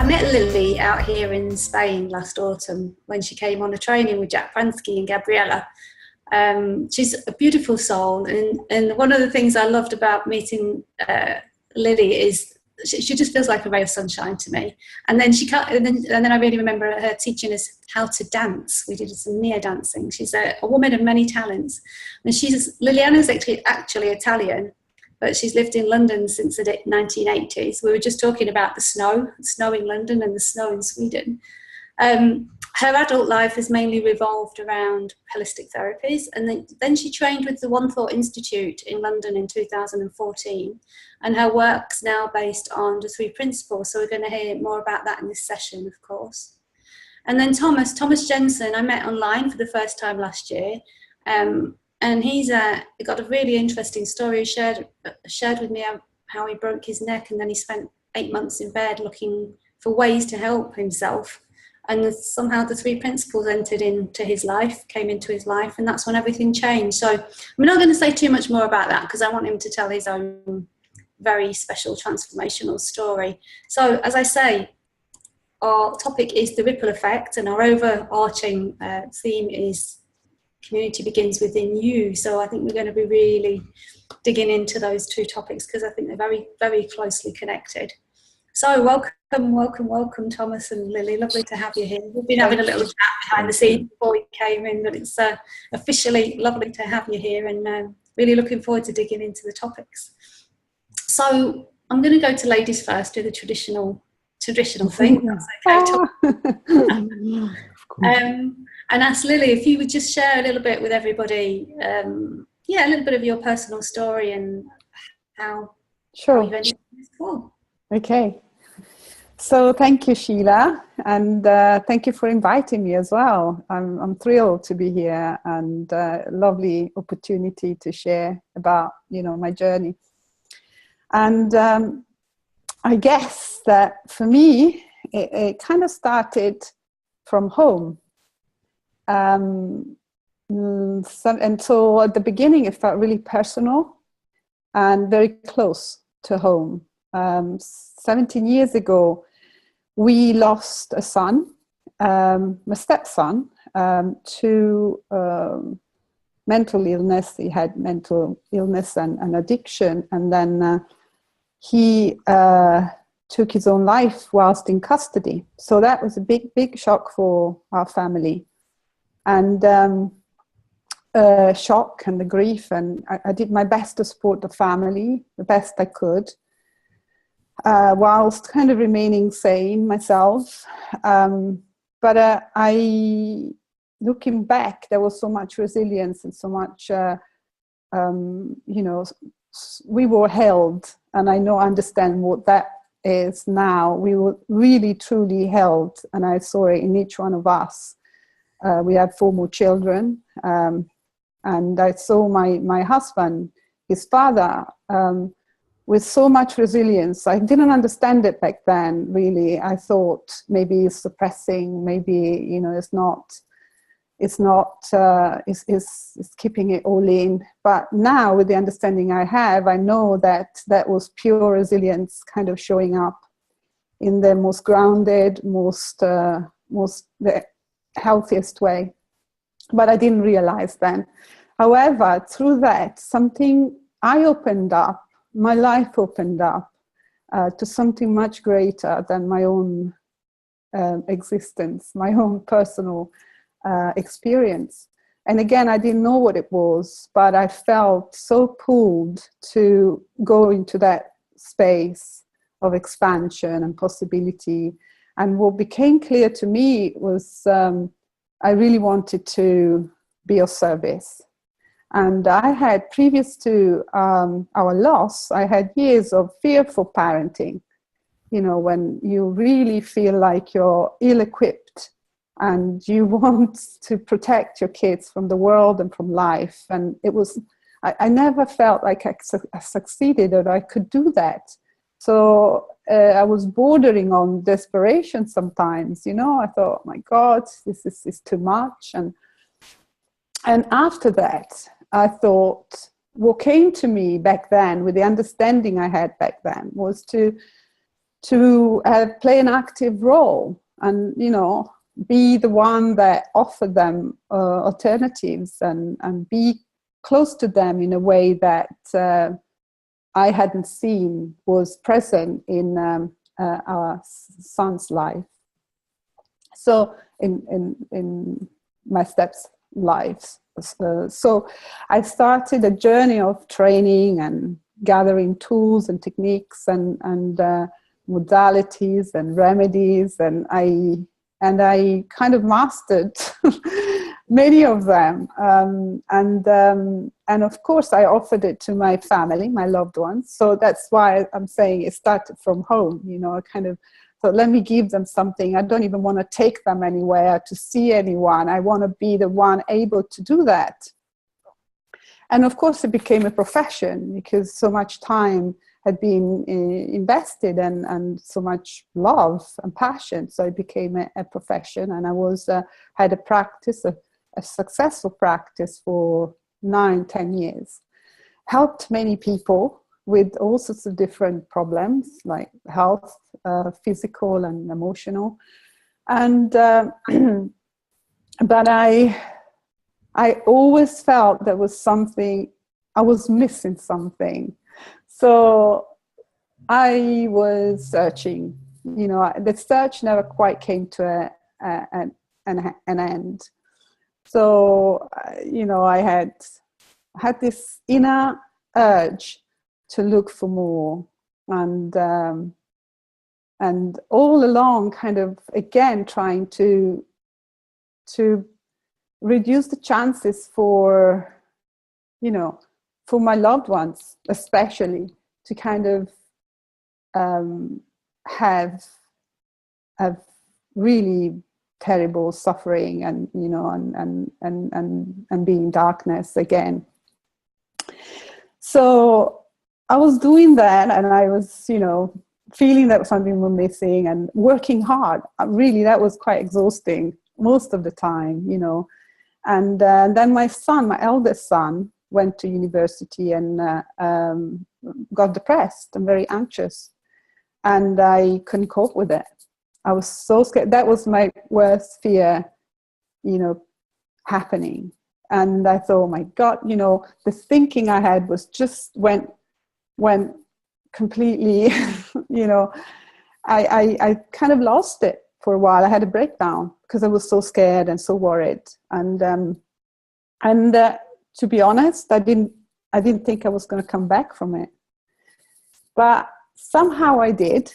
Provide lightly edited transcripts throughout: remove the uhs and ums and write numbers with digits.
met Lily out here in Spain last autumn when she came on a training with Jack Pransky and Gabriella. She's a beautiful soul, and one of the things I loved about meeting Lily is she just feels like a ray of sunshine to me. And then I really remember her teaching us how to dance. We did some neo dancing. She's a woman of many talents, and Liliana's actually Italian, but she's lived in London since the 1980s. We were just talking about the snow in London and the snow in Sweden. Her adult life has mainly revolved around holistic therapies, and then she trained with the One Thought Institute in London in 2014, and her work's now based on the 3 principles, so we're going to hear more about that in this session, of course. And then Thomas Jensen, I met online for the first time last year, and he's got a really interesting story. He shared with me how he broke his neck, and then he spent 8 months in bed looking for ways to help himself. And somehow the 3 principles came into his life, and that's when everything changed. So I'm not going to say too much more about that because I want him to tell his own very special transformational story. So as I say, our topic is the ripple effect, and our overarching theme is community begins within you. So I think we're going to be really digging into those 2 topics because I think they're very, very closely connected. So welcome, Thomas and Lily. Lovely to have you here. We've been having a little chat behind the scenes before we came in, but it's officially lovely to have you here, and really looking forward to digging into the topics. So I'm going to go to ladies first, do the traditional thing. That's okay. And ask Lily if you would just share a little bit with everybody, a little bit of your personal story and how you ended up in this call. Okay. So thank you, Sheila, and thank you for inviting me as well. I'm thrilled to be here, and lovely opportunity to share about my journey. And I guess that for me, it kind of started from home. And so at the beginning, it felt really personal and very close to home. 17 years ago, we lost a son, my stepson, to mental illness. He had mental illness and addiction, and then he took his own life whilst in custody. So that was a big shock for our family, and shock and the grief. And I did my best to support the family the best I could, whilst kind of remaining sane myself. But looking back, there was so much resilience and so much, we were held, and I understand what that is now. We were really, truly held, and I saw it in each one of us. We had 4 more children, and I saw my husband, his father, with so much resilience. I didn't understand it back then, really. I thought maybe it's suppressing, maybe, it's keeping it all in. But now, with the understanding I have, I know that was pure resilience kind of showing up in the most grounded, most the healthiest way. But I didn't realize then. However, through that, my life opened up to something much greater than my own existence, my own personal experience. And again, I didn't know what it was, but I felt so pulled to go into that space of expansion and possibility. And what became clear to me was I really wanted to be of service. And I had, previous to our loss, I had years of fearful parenting. When you really feel like you're ill-equipped and you want to protect your kids from the world and from life. And I never felt like I succeeded or I could do that. So I was bordering on desperation sometimes, I thought, my God, this is too much. And after that, I thought, what came to me back then, with the understanding I had back then, was to to play an active role and, you know, be the one that offered them alternatives and be close to them in a way that I hadn't seen was present in our son's life. So in my step's lives. So I started a journey of training and gathering tools and techniques and modalities and remedies, and I kind of mastered many of them, and of course I offered it to my family, my loved ones. So that's why I'm saying it started from home. You know, I kind of thought, let me give them something. I don't even want to take them anywhere to see anyone. I want to be the one able to do that. And of course it became a profession because so much time had been invested and so much love and passion. So it became a profession, and I had a practice, a successful practice for 9-10 years. Helped many people with all sorts of different problems like health, physical and emotional. And but I always felt there was something, I was missing something. So I was searching, you know, the search never quite came to an end. So, you know, I had this inner urge to look for more, and all along kind of, again, trying to reduce the chances for, you know, for my loved ones, especially, to kind of have really terrible suffering and, you know, and be in darkness again. So I was doing that, and I was, you know, feeling that something was missing and working hard. Really, that was quite exhausting most of the time, you know. And then my son, my eldest son, went to university and got depressed and very anxious. And I couldn't cope with it. I was so scared. That was my worst fear, you know, happening. And I thought, oh my God, you know, the thinking I had was just went completely, you know, I kind of lost it for a while. I had a breakdown because I was so scared and so worried. And to be honest, I didn't think I was going to come back from it. But somehow I did.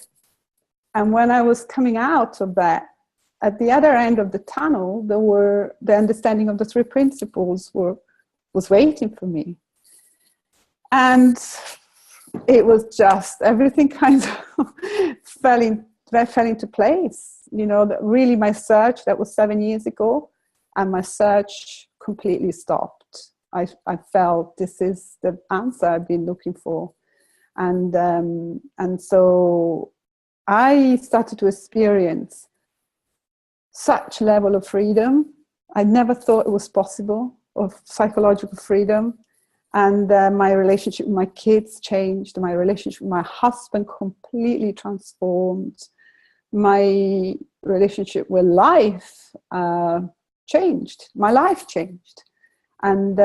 And when I was coming out of that, at the other end of the tunnel, the understanding of the three principles was waiting for me. And it was just, everything kind of fell into place. You know, that really my search, that was 7 years ago, and my search completely stopped. I felt this is the answer I've been looking for. And so I started to experience such level of freedom. I never thought it was possible, of psychological freedom. And my relationship with my kids changed. My relationship with my husband completely transformed. My relationship with life changed. My life changed. And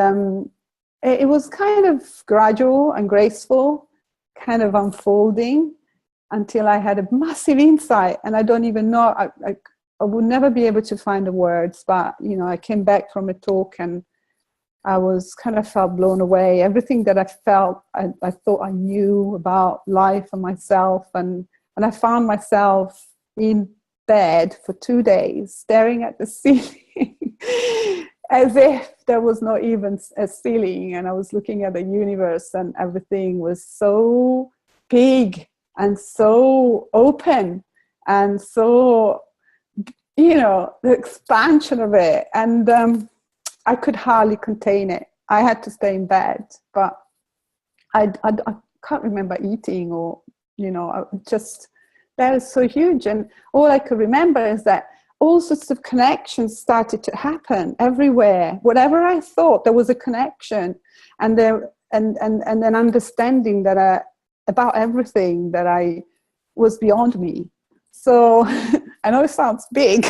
it was kind of gradual and graceful, kind of unfolding, until I had a massive insight. And I don't even know, I would never be able to find the words, but, you know, I came back from a talk and I was kind of felt blown away. Everything that I felt, I thought I knew about life and myself. And I found myself in bed for 2 days, staring at the ceiling as if there was not even a ceiling. And I was looking at the universe, and everything was so big and so open and so, you know, the expansion of it. And I could hardly contain it. I had to stay in bed, but I can't remember eating or, you know, just, that was so huge. And all I could remember is that all sorts of connections started to happen everywhere. Whatever I thought, there was a connection, and an understanding that about everything that I was beyond me. So I know it sounds big,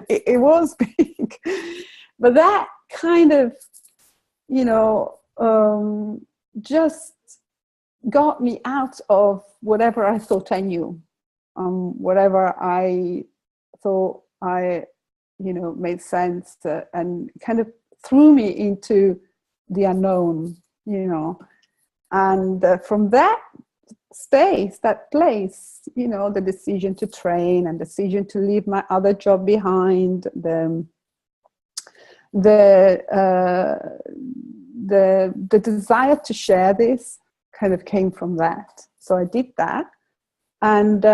it was big, but that kind of, you know, just got me out of whatever I thought I knew, whatever I thought I, you know, made sense, and kind of threw me into the unknown, you know. And from that space, that place, you know, the decision to train and decision to leave my other job behind, the desire to share this kind of came from that. So I did that, and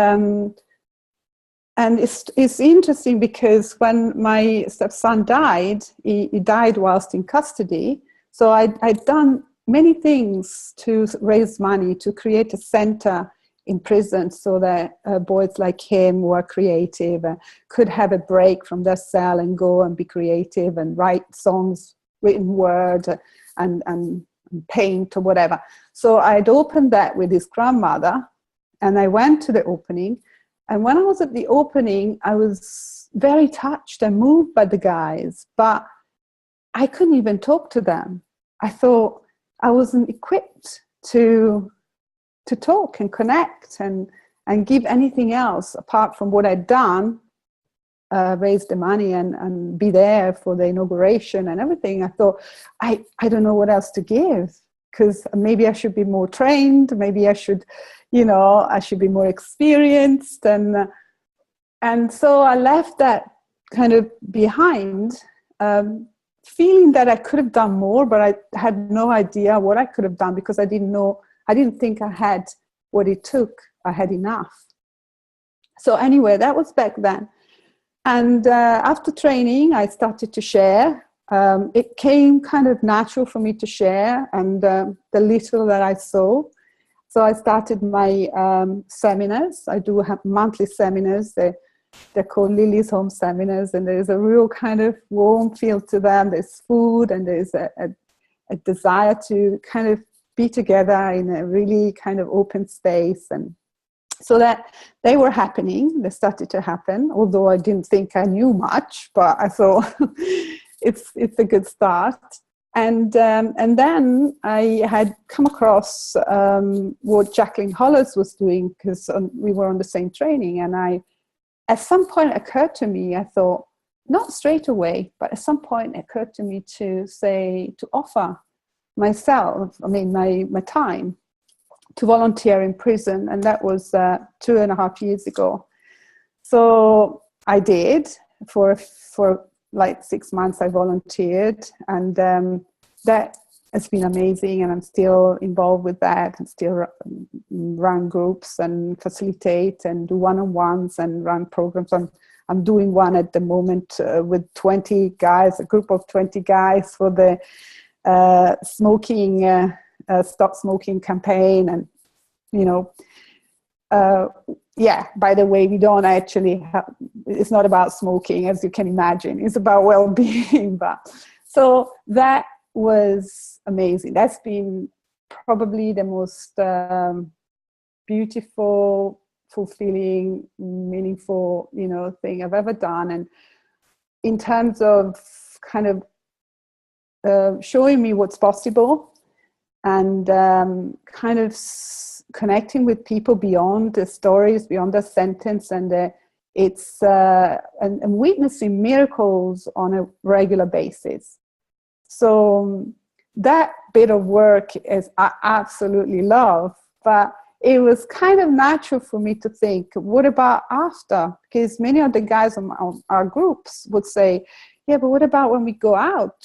it's interesting because when my stepson died, he died whilst in custody. So I'd done many things to raise money, to create a center in prison so that boys like him who are creative could have a break from their cell and go and be creative and write songs, written word, and paint or whatever. So I'd opened that with his grandmother, and I went to the opening. And when I was at the opening, I was very touched and moved by the guys, but I couldn't even talk to them. I thought I wasn't equipped to talk and connect and give anything else apart from what I'd done, raise the money and be there for the inauguration and everything. I thought, I don't know what else to give, because maybe I should be more trained, maybe I should, you know, I should be more experienced. And so I left that kind of behind, feeling that I could have done more, but I had no idea what I could have done because I didn't think I had what it took. I had enough. So anyway, that was back then. And after training, I started to share. It came kind of natural for me to share, and the little that I saw. So I started my seminars. I do have monthly seminars. They're called Lily's Home Seminars, and there's a real kind of warm feel to them. There's food, and there's a desire to kind of be together in a really kind of open space. And so that they were happening. They started to happen, although I didn't think I knew much, but I thought it's a good start. And then I had come across what Jacqueline Hollis was doing, because we were on the same training. And at some point occurred to me, I thought, not straight away, but at some point it occurred to me to offer myself, my time, to volunteer in prison. And that was 2.5 years ago. So I did for like 6 months. I volunteered, and that has been amazing, and I'm still involved with that, and still run groups and facilitate and do one-on-ones and run programs. I'm doing one at the moment with 20 guys, a group of 20 guys, for the stop smoking campaign. And you know, by the way, we don't actually it's not about smoking, as you can imagine. It's about well-being. But so that was amazing. That's been probably the most beautiful, fulfilling, meaningful, you know, thing I've ever done. And in terms of kind of showing me what's possible, and kind of connecting with people beyond the stories, beyond the sentence, and it's and witnessing miracles on a regular basis. So that bit of work is I absolutely love, but it was kind of natural for me to think, what about after? Because many of the guys on our groups would say, yeah, but what about when we go out?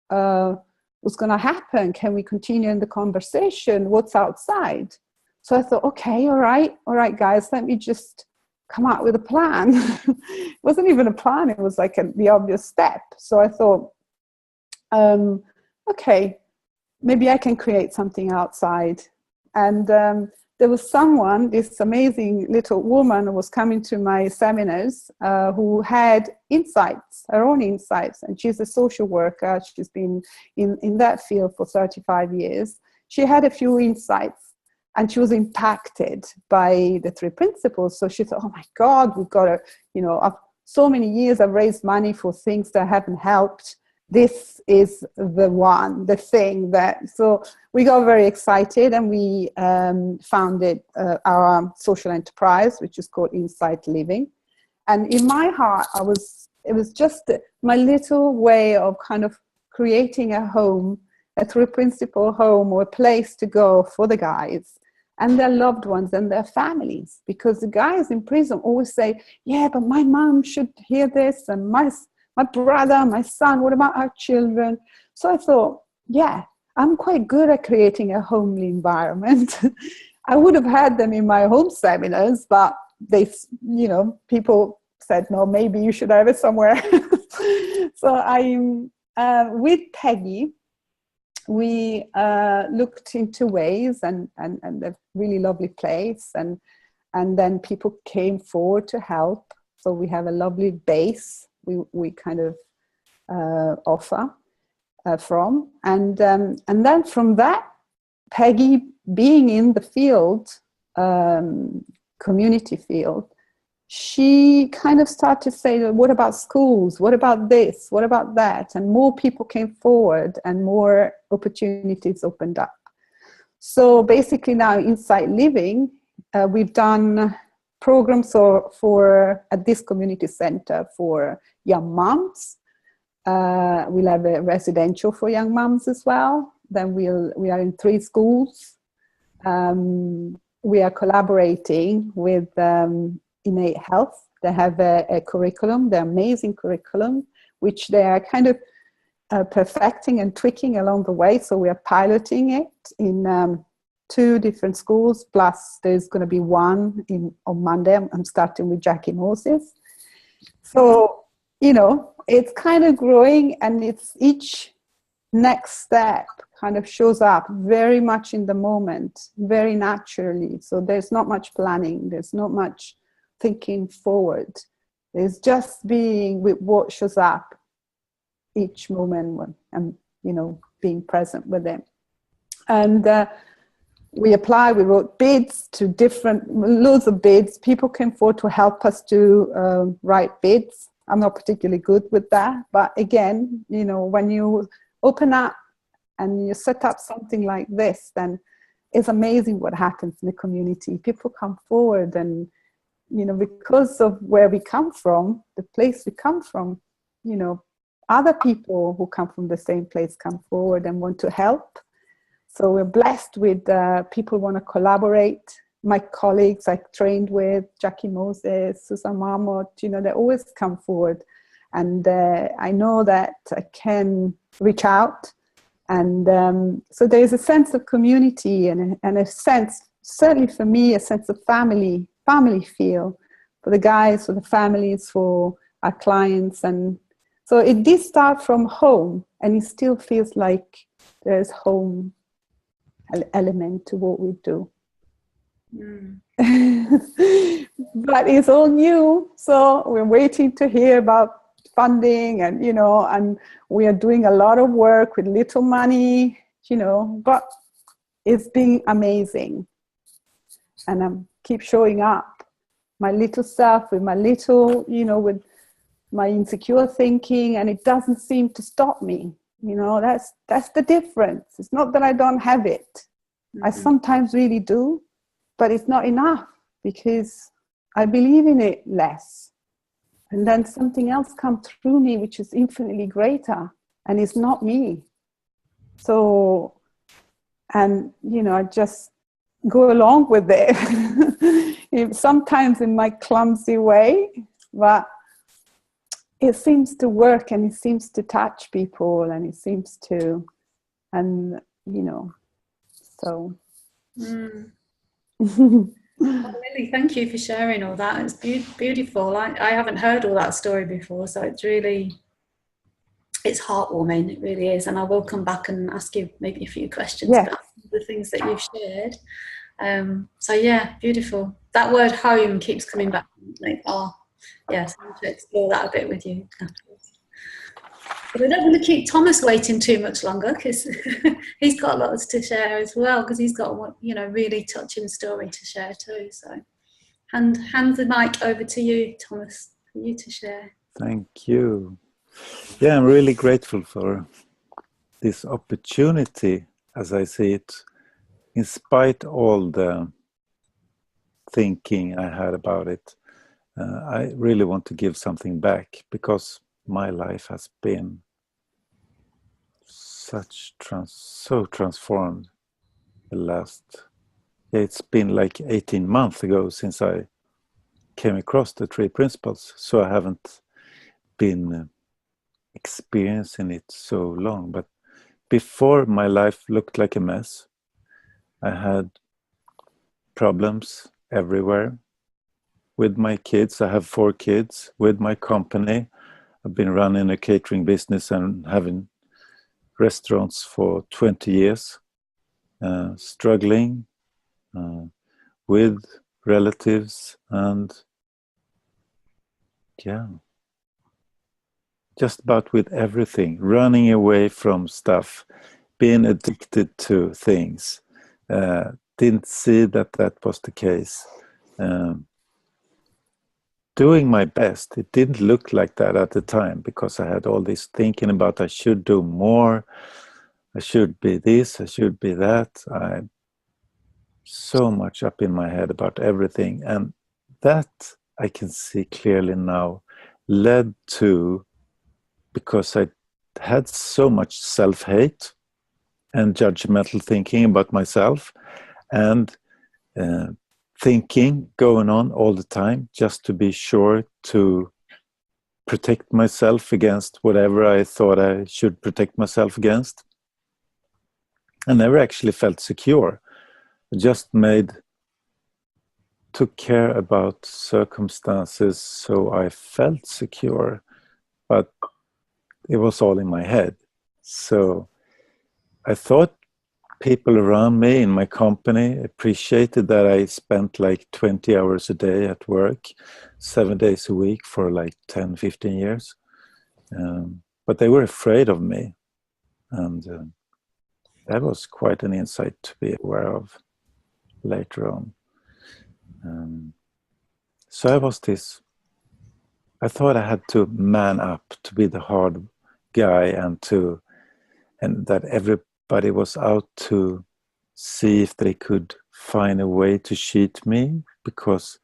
What's going to happen? Can we continue in the conversation? What's outside? So I thought, okay, all right, guys, let me just come out with a plan. It wasn't even a plan. It was like the obvious step. So I thought, okay, maybe I can create something outside. And there was this amazing little woman who was coming to my seminars who had her own insights. And she's a social worker. She's been in that field for 35 years. She had a few insights. and she was impacted by the three principles. So she thought, oh my God, we've got to, so many years I've raised money for things that haven't helped. This is the thing that, so we got very excited, and we founded our social enterprise, which is called Insight Living. And in my heart, it was just my little way of kind of creating a home, a three principle home, or a place to go for the guys and their loved ones and their families. Because the guys in prison always say, yeah, but my mom should hear this, and my brother, my son, what about our children? So I thought, yeah, I'm quite good at creating a homely environment. I would have had them in my home seminars, but people said, no, maybe you should have it somewhere. So I'm with Peggy. We looked into ways and a really lovely place, and then people came forward to help. So we have a lovely base we kind of offer from, and then from that, Peggy being in the field, community field, she kind of started to say, what about schools? What about this? What about that? And more people came forward and more opportunities opened up. So basically now Insight Living, we've done programs for at this community center for young moms. We'll have a residential for young moms as well. Then we are in 3 schools. We are collaborating with Innate Health. They have a curriculum, the amazing curriculum, which they are kind of perfecting and tweaking along the way. So we are piloting it in 2 different schools, plus there's going to be one on Monday. I'm starting with Jackie Moses. So, it's kind of growing, and it's each next step kind of shows up very much in the moment, very naturally. So there's not much planning. There's not much thinking forward. There's just being with what shows up each moment and, being present with them. And we wrote bids to loads of bids. People came forward to help us to write bids. I'm not particularly good with that. But again, when you open up and you set up something like this, then it's amazing what happens in the community. People come forward and, because of where we come from, the place we come from, other people who come from the same place come forward and want to help. So we're blessed with people who want to collaborate. My colleagues I trained with, Jackie Moses, Susan Marmot, they always come forward. And I know that I can reach out. And so there's a sense of community and a sense, certainly for me, a sense of family feel for the guys, for the families, for our clients. And so it did start from home, and it still feels like there's home element to what we do. But it's all new, so we're waiting to hear about funding, and and we are doing a lot of work with little money, but it's been amazing. And I'm keep showing up, my little self with my little, with my insecure thinking, and it doesn't seem to stop me. That's the difference. It's not that I don't have it. I sometimes really do, but it's not enough because I believe in it less. And then something else comes through me, which is infinitely greater, and it's not me. So, and, I just go along with it, sometimes in my clumsy way, but it seems to work, and it seems to touch people, and it seems to, and, so. Well, Lily, thank you for sharing all that. It's beautiful. I haven't heard all that story before, so it's heartwarming. It really is. And I will come back and ask you maybe a few questions about the things that you've shared. So yeah, beautiful. That word home keeps coming back. Like, yes, I need to explore that a bit with you afterwards. We don't want to keep Thomas waiting too much longer because he's got lots to share as well, because he's got a really touching story to share too. So hand the mic over to you, Thomas, for you to share. Thank you. Yeah, I'm really grateful for this opportunity, as I see it, in spite all the thinking I had about it. I really want to give something back, because my life has been so transformed the last, it's been like 18 months ago since I came across the 3 principles, so I haven't been experiencing it so long. But before, my life looked like a mess. I had problems everywhere with my kids. I have 4 kids. With my company, I've been running a catering business and having restaurants for 20 years, struggling with relatives, and just about with everything, running away from stuff, being addicted to things. Didn't see that was the case. Doing my best. It didn't look like that at the time, because I had all this thinking about I should do more, I should be this, I should be that. I so much up in my head about everything, and that I can see clearly now led to, because I had so much self-hate and judgmental thinking about myself, and thinking going on all the time just to be sure to protect myself against whatever I thought I should protect myself against. I never actually felt secure. I just took care about circumstances so I felt secure, but it was all in my head. So I thought people around me in my company appreciated that I spent like 20 hours a day at work, 7 days a week for like 10, 15 years. But they were afraid of me. And that was quite an insight to be aware of later on. So I thought I had to man up to be the hard guy, and that everybody was out to see if they could find a way to cheat me, because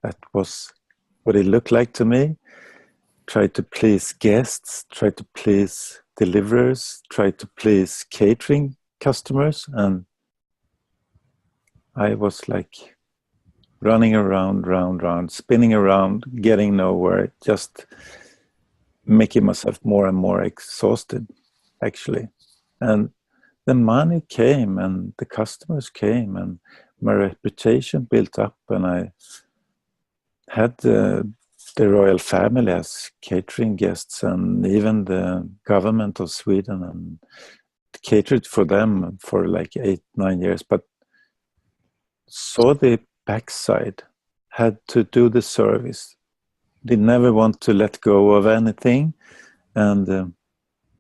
that was what it looked like to me. Try to please guests, try to please deliverers, try to please catering customers, and I was like running around, round, spinning around, getting nowhere, just making myself more and more exhausted, actually. And the money came, and the customers came, and my reputation built up, and I had the royal family as catering guests, and even the government of Sweden, and catered for them for like 8-9 years, but saw the backside, had to do the service, did never want to let go of anything, and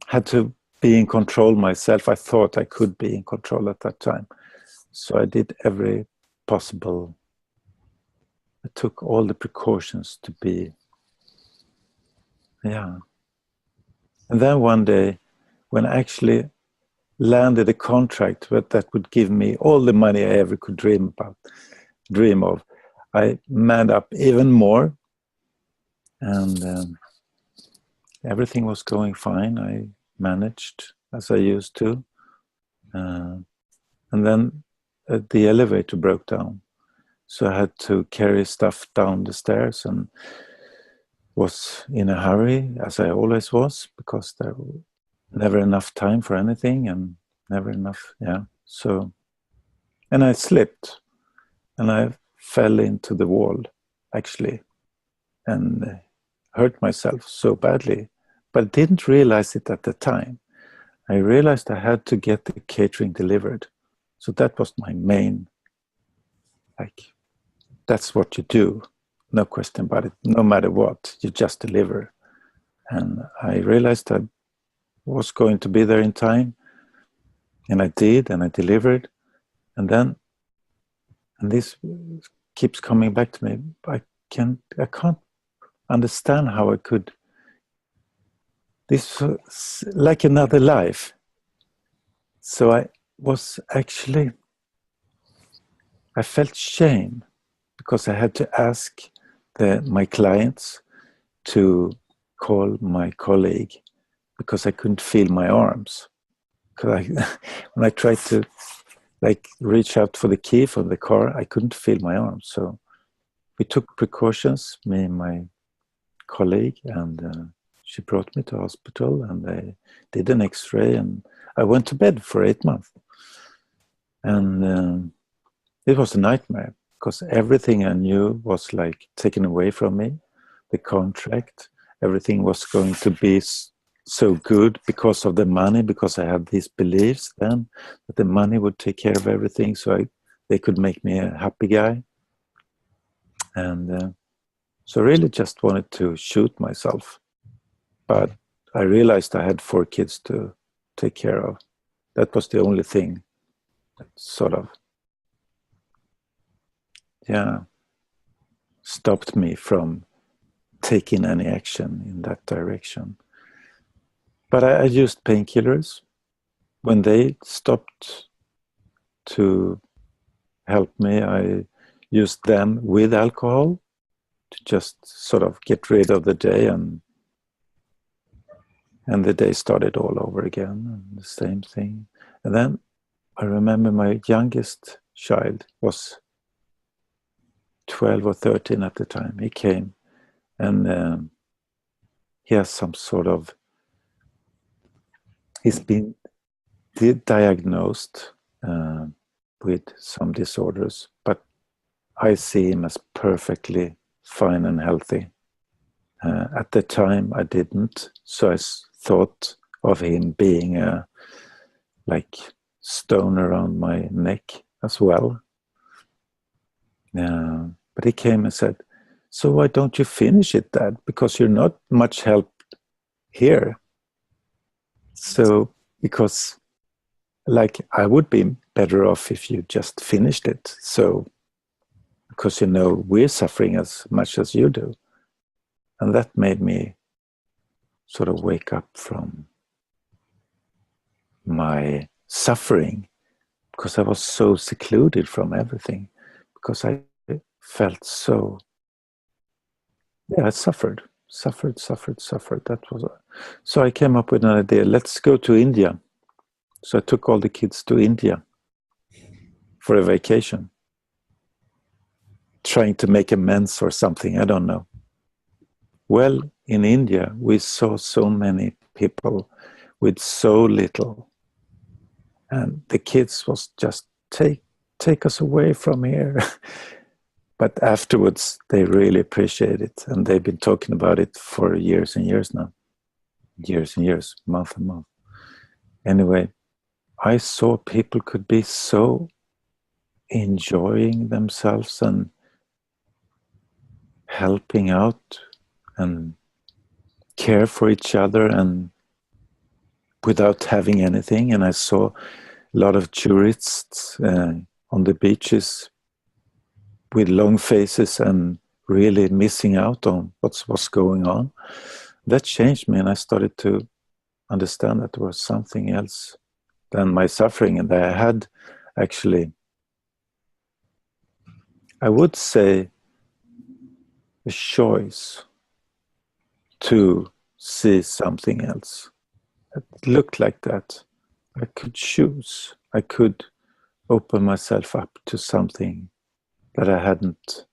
had to be in control myself. I thought I could be in control at that time. So I did every possible, I took all the precautions to be, And then one day, when I actually landed a contract that would give me all the money I ever could dream of, I manned up even more, and everything was going fine. I managed as I used to, and then the elevator broke down, so I had to carry stuff down the stairs, and was in a hurry, as I always was, because there was never enough time for anything, and never enough, so, and I slipped, and I fell into the wall, actually, and hurt myself so badly, but didn't realize it at the time. I realized I had to get the catering delivered. So that was my main, that's what you do, no question about it. No matter what, you just deliver. And I realized I was going to be there in time. And I did, and I delivered. And then, and this keeps coming back to me. I can't understand how I could. This was like another life. So I was actually, I felt shame because I had to ask my clients to call my colleague because I couldn't feel my arms. Because when I tried to like reach out for the key for the car, I couldn't feel my arms. So we took precautions, me and my colleague, and she brought me to hospital, and they did an X-ray, and I went to bed for 8 months. And it was a nightmare because everything I knew was like taken away from me. The contract, everything was going to be so good because of the money, because I had these beliefs then that the money would take care of everything, so they could make me a happy guy. And so I really just wanted to shoot myself. But I realized I had 4 kids to take care of. That was the only thing that sort of, stopped me from taking any action in that direction. But I used painkillers. When they stopped to help me, I used them with alcohol to just sort of get rid of the day, and the day started all over again, and the same thing. And then I remember my youngest child was 12 or 13 at the time. He came, and he has some sort of, he's been diagnosed with some disorders, but I see him as perfectly fine and healthy. At the time I didn't, so I thought of him being a like stone around my neck as well. But he came and said, "So why don't you finish it, Dad? Because you're not much help here." So, because like I would be better off if you just finished it. So, because we're suffering as much as you do. And that made me sort of wake up from my suffering, because I was so secluded from everything, because I felt so, I suffered. That was so I came up with an idea. Let's go to India. So I took all the kids to India for a vacation, trying to make amends or something, I don't know. Well, in India, we saw so many people with so little. And the kids was just, take us away from here. But afterwards, they really appreciate it. And they've been talking about it for years and years now. Years and years, month and month. Anyway, I saw people could be so enjoying themselves and helping out and care for each other and without having anything. And I saw a lot of tourists on the beaches with long faces and really missing out on what's going on. That changed me, and I started to understand that there was something else than my suffering, and that I had actually, I would say, a choice to see something else. It looked like that. I could choose. I could open myself up to something that I hadn't.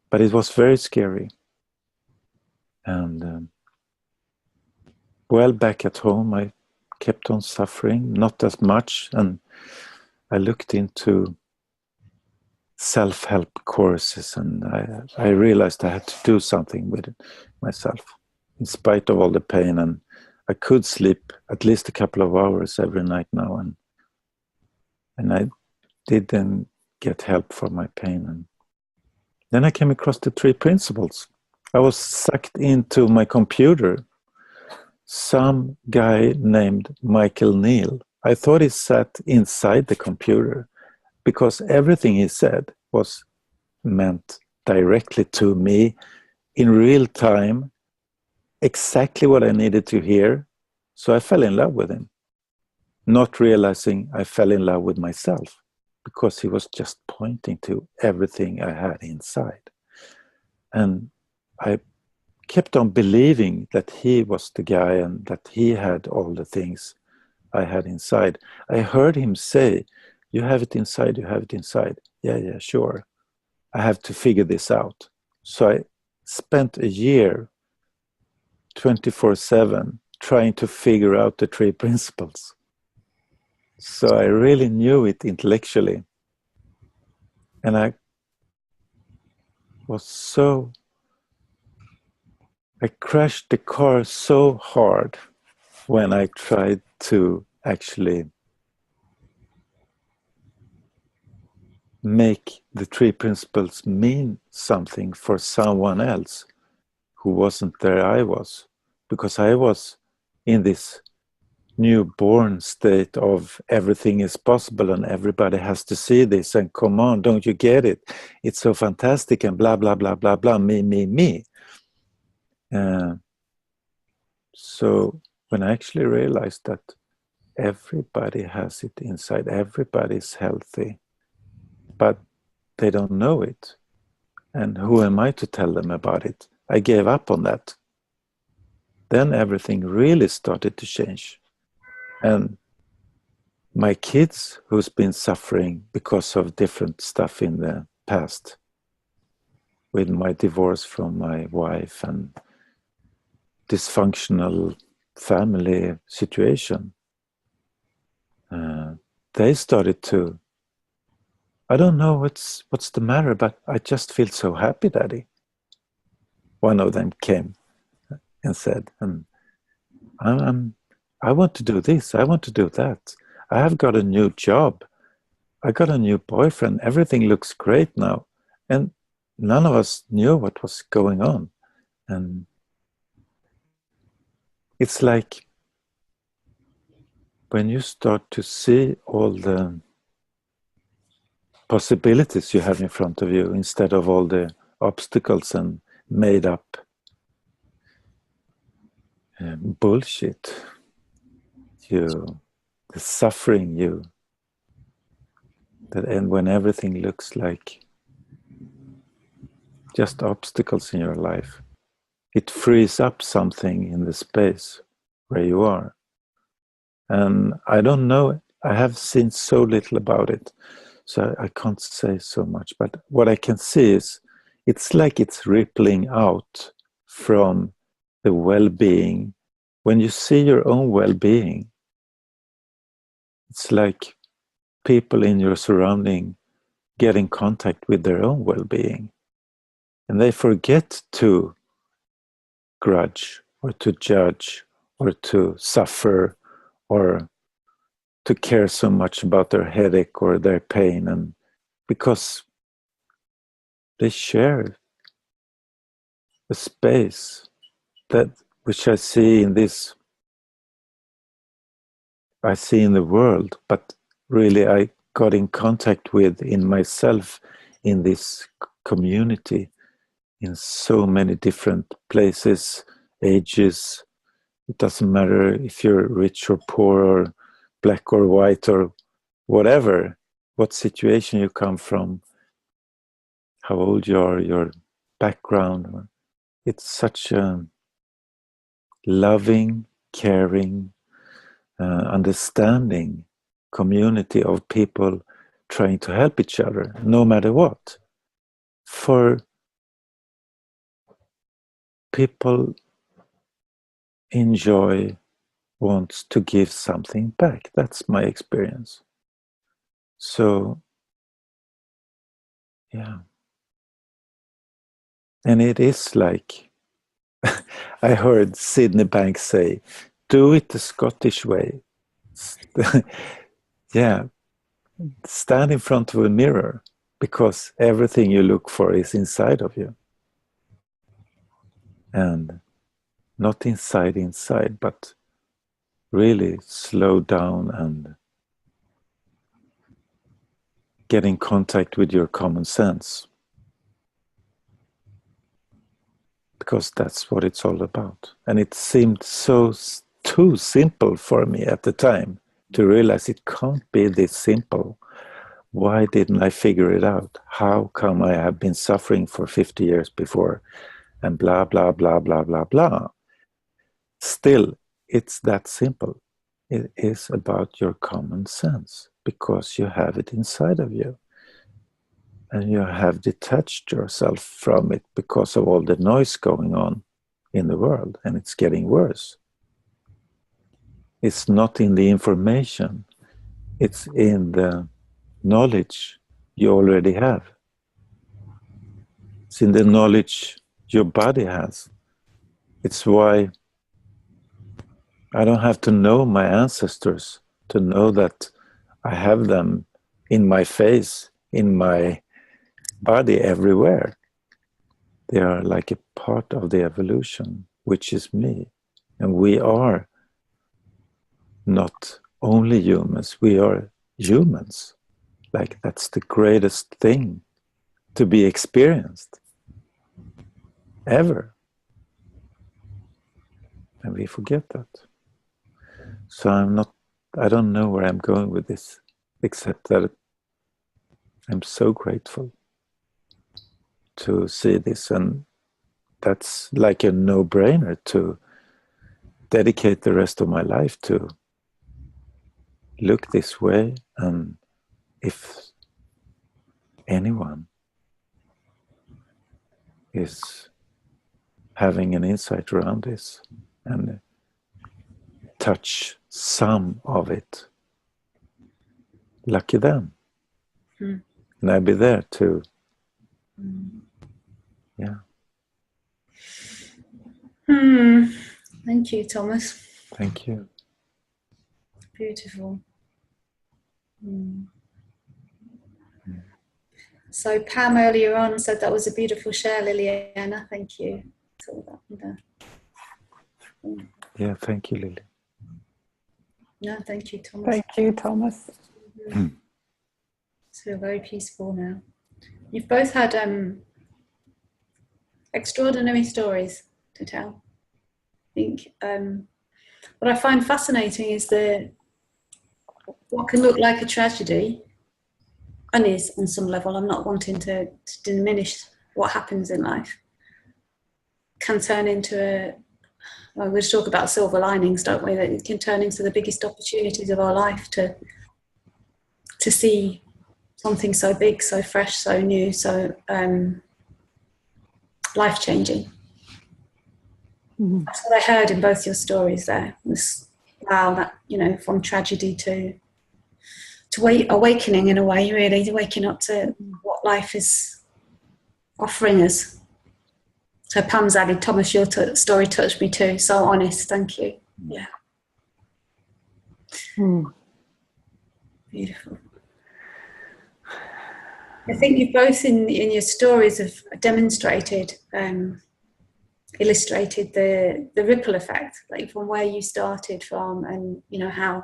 But it was very scary. And well, back at home, I kept on suffering, not as much. And I looked into self-help courses, and I realized I had to do something with it myself, in spite of all the pain. And I could sleep at least a couple of hours every night now, and I didn't get help for my pain. And then I came across the 3 principles. I was sucked into my computer some guy named Michael Neal. I thought he sat inside the computer because everything he said was meant directly to me in real time, exactly what I needed to hear. So I fell in love with him, not realizing I fell in love with myself because he was just pointing to everything I had inside. And I kept on believing that he was the guy and that he had all the things I had inside. I heard him say, "You have it inside, you have it inside." Yeah, sure. I have to figure this out. So I spent a year 24/7 trying to figure out the three principles. So I really knew it intellectually. And I crashed the car so hard when I tried to actually make the three principles mean something for someone else who wasn't there I was. Because I was in this newborn state of everything is possible and everybody has to see this and come on, don't you get it? It's so fantastic and blah, blah, blah, blah, blah, me. So when I actually realized that everybody has it inside, everybody's healthy, but they don't know it. And who am I to tell them about it? I gave up on that. Then everything really started to change. And my kids, who's been suffering because of different stuff in the past, with my divorce from my wife and dysfunctional family situation, they started to, I don't know what's the matter, but I just feel so happy, Daddy. One of them came and said, I want to do this, I want to do that. I have got a new job. I got a new boyfriend. Everything looks great now. And none of us knew what was going on. And it's like when you start to see all the possibilities you have in front of you instead of all the obstacles and made up bullshit, the suffering and when everything looks like just obstacles in your life, it frees up something in the space where you are. And I don't know, I have seen so little about it, so I can't say so much, but what I can see is it's like it's rippling out from the well-being. When you see your own well-being, it's like people in your surrounding get in contact with their own well-being. And they forget to grudge or to judge or to suffer or to care so much about their headache or their pain, and because they share a space that which I see in this, I see in the world, but really I got in contact with in myself in this community in so many different places, ages. It doesn't matter if you're rich or poor or black or white or whatever, what situation you come from, how old you are, your background. It's such a loving, caring, understanding community of people trying to help each other, no matter what. For people enjoy, wants to give something back. That's my experience. So, yeah. And it is like, I heard Sydney Banks say, do it the Scottish way. Yeah, stand in front of a mirror because everything you look for is inside of you. And not inside, but really slow down and get in contact with your common sense. Because that's what it's all about. And it seemed so too simple for me at the time to realize it can't be this simple. Why didn't I figure it out? How come I have been suffering for 50 years before? And blah, blah, blah, blah, blah, blah. Still, it's that simple. It is about your common sense because you have it inside of you. And you have detached yourself from it because of all the noise going on in the world, and it's getting worse. It's not in the information, it's in the knowledge you already have. It's in the knowledge your body has. It's why I don't have to know my ancestors to know that I have them in my face, in my body, everywhere. They are like a part of the evolution, which is me. And we are not only humans, we are humans. Like that's the greatest thing to be experienced ever. And we forget that. So I don't know where I'm going with this, except that I'm so grateful to see this, and that's like a no-brainer to dedicate the rest of my life to look this way. And if anyone is having an insight around this and touch some of it, lucky them. And I'll be there too. Yeah. Thank you, Thomas. Thank you. Beautiful. So Pam earlier on said that was a beautiful share, Liliana. Thank you. Yeah, thank you, Lily. No, thank you, Thomas. Thank you, Thomas. So very peaceful now. You've both had extraordinary stories to tell. I think what I find fascinating is what can look like a tragedy, and is on some level, I'm not wanting to diminish what happens in life, can turn into we just talk about silver linings, don't we? That it can turn into the biggest opportunities of our life to see something so big, so fresh, so new, so life-changing. That's what I heard in both your stories there. Was, wow, that, you know, from tragedy to awakening in a way, really, waking up to what life is offering us. So Pam's added, Thomas, your story touched me too. So honest, thank you. Yeah. Beautiful. I think you both in your stories have demonstrated, illustrated the ripple effect, like from where you started from, and you know how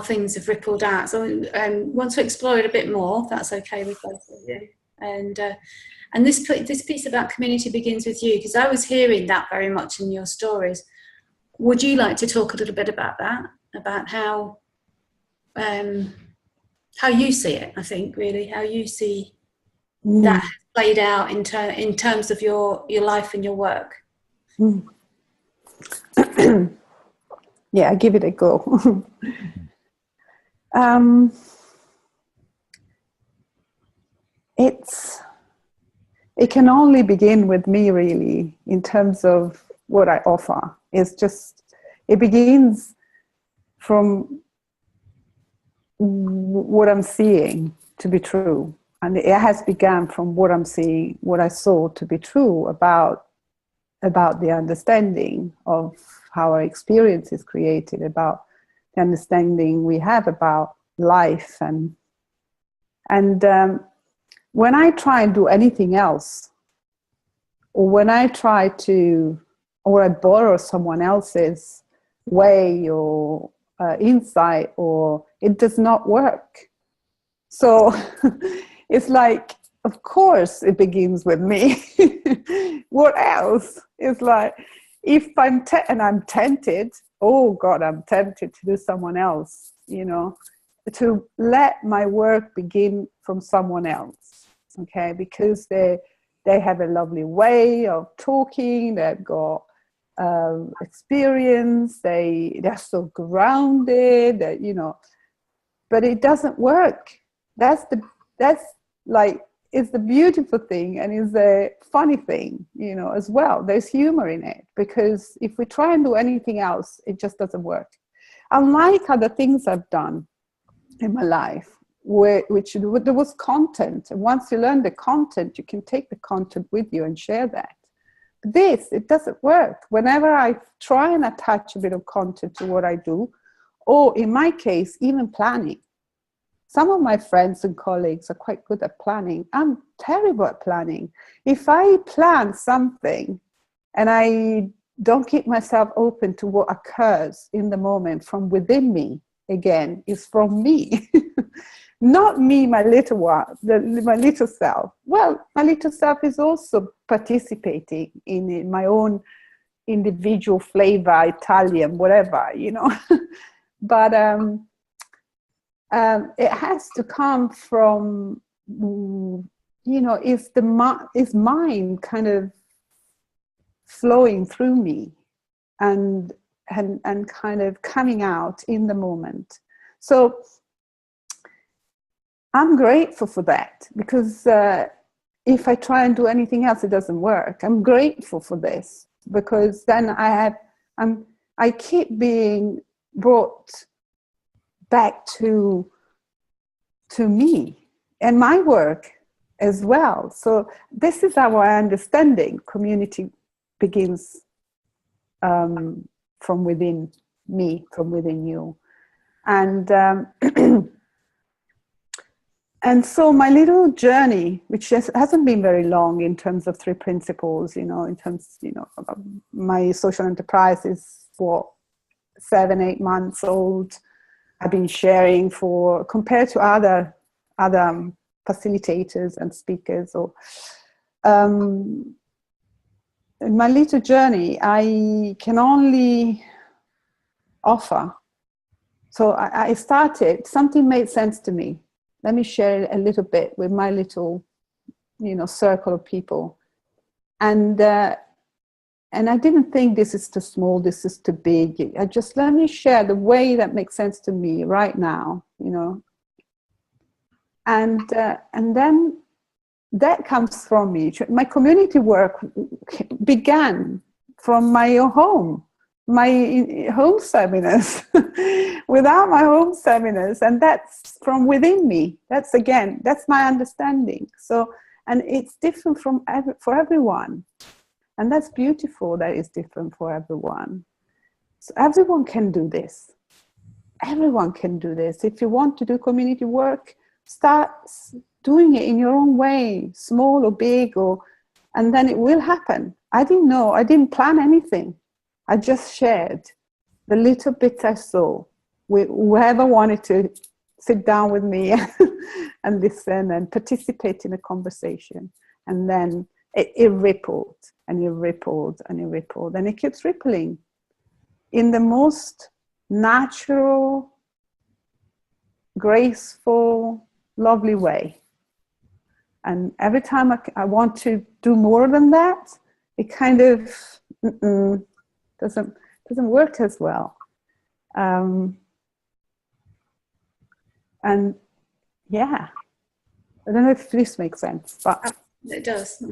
things have rippled out. So want to explore it a bit more, if that's okay with both of you. And this piece about community begins with you, because I was hearing that very much in your stories. Would you like to talk a little bit about that, about how you see it? I think really how you see that played out in terms of your life and your work. Yeah, give it a go. It can only begin with me, really, in terms of what I offer. It begins from what I'm seeing to be true. And it has begun from what I'm seeing, what I saw to be true about the understanding of how our experience is created, about the understanding we have about life. And when I try and do anything else, or when I try to or I borrow someone else's way or insight, or it does not work. So it's like, of course it begins with me. What else? It's like, if I'm and I'm tempted, oh God, I'm tempted to do someone else, you know, to let my work begin from someone else, okay? Because they have a lovely way of talking, they've got experience, they're so grounded, that, you know, but it doesn't work. That's like, it's the beautiful thing, and is the funny thing, you know, as well. There's humor in it, because if we try and do anything else, it just doesn't work. Unlike other things I've done in my life, which there was content, and once you learn the content, you can take the content with you and share that. This, it doesn't work. Whenever I try and attach a bit of content to what I do, or in my case, even planning. Some of my friends and colleagues are quite good at planning. I'm terrible at planning. If I plan something and I don't keep myself open to what occurs in the moment from within me, again, it's from me. Not me, my little one, my little self. Well, my little self is also participating in my own individual flavor, Italian, whatever, you know. But it has to come from, you know, is mind kind of flowing through me and kind of coming out in the moment. So I'm grateful for that, because if I try and do anything else, it doesn't work. I'm grateful for this, because then I keep being brought back to me and my work as well. So this is our understanding. Community begins from within me, from within you. And and so my little journey, which hasn't been very long in terms of 3 principles, you know, in terms, you know, my social enterprise is 7-8 months old. I've been sharing for, compared to other facilitators and speakers, or in my little journey, I can only offer. So I started, something made sense to me. Let me share a little bit with my little, you know, circle of people. And I didn't think this is too small, this is too big. I just, let me share the way that makes sense to me right now, you know. And then that comes from me. My community work began from my home seminars, without my home seminars. And that's from within me. That's my understanding. So, and it's different for everyone. And that's beautiful that it's different for everyone. So everyone can do this. Everyone can do this. If you want to do community work, start doing it in your own way, small or big, and then it will happen. I didn't know. I didn't plan anything. I just shared the little bit I saw with whoever wanted to sit down with me and listen and participate in a conversation. And then it rippled and it rippled and it rippled, and it keeps rippling in the most natural, graceful, lovely way. And every time I want to do more than that, it kind of doesn't work as well. And yeah, I don't know if this makes sense, but it does.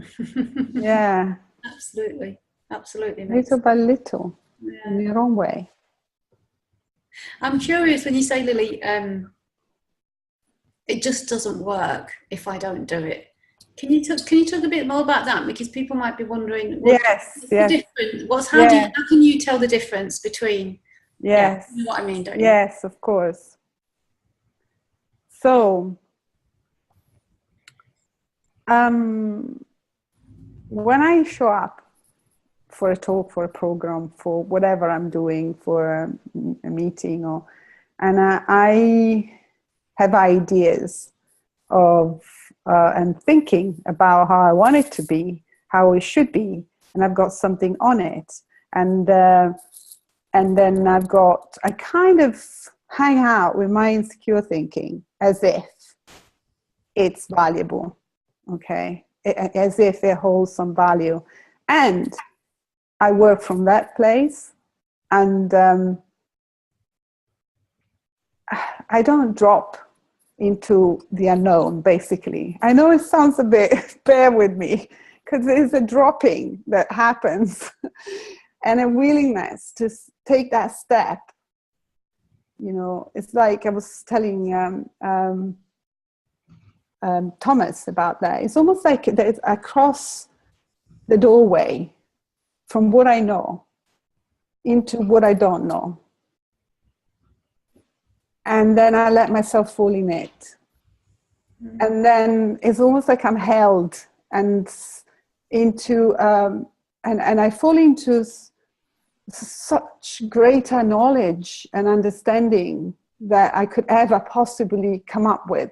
Yeah, Absolutely little by little, in your own way. I'm curious, when you say, Lily, it just doesn't work if I don't do it. Can you talk a bit more about that? Because people might be wondering, Yes. How can you tell the difference between? Yes. You know what I mean, don't you? Yes, of course. So, when I show up for a talk, for a program, for whatever I'm doing, for a meeting, and I have ideas of and thinking about how I want it to be, how it should be, and I've got something on it, and then I kind of hang out with my insecure thinking as if it's valuable, okay, as if it holds some value, and I work from that place, and I don't drop into the unknown, basically. I know it sounds a bit, bear with me, because there's a dropping that happens and a willingness to take that step. You know, it's like I was telling Thomas about that. It's almost like I cross the doorway from what I know into what I don't know. And then I let myself fall in it. Mm-hmm. And then it's almost like I'm held and into, and I fall into such greater knowledge and understanding that I could ever possibly come up with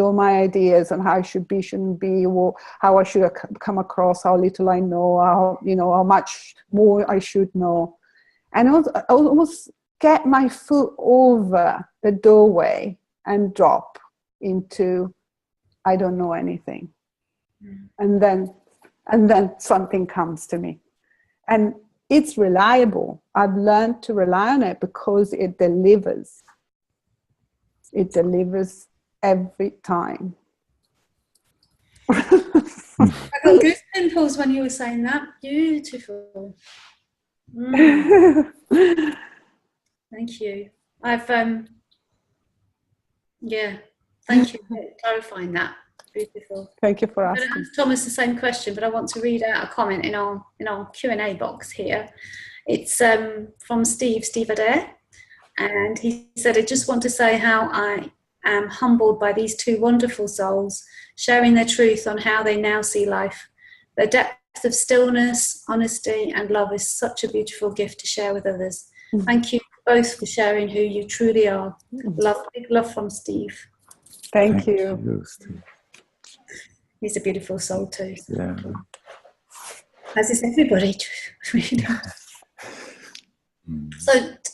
all my ideas on how I should be, shouldn't be, or how I should come across, how little I know, how much more I should know. And I almost get my foot over the doorway and drop into, I don't know anything. And then something comes to me. And it's reliable. I've learned to rely on it because it delivers. It delivers every time. I got goose pimples when you were saying that. Beautiful. Thank you. I've thank you for clarifying that. Beautiful. Thank you for asking. I'm going to ask Thomas the same question, but I want to read out a comment in our Q&A box here. It's from Steve Adair, and he said, "I just want to say how I am humbled by these two wonderful souls sharing their truth on how they now see life. Their depth of stillness, honesty, and love is such a beautiful gift to share with others. Thank you both for sharing who you truly are. Big love from Steve." Thank you. Steve. He's a beautiful soul too. Yeah. As is everybody.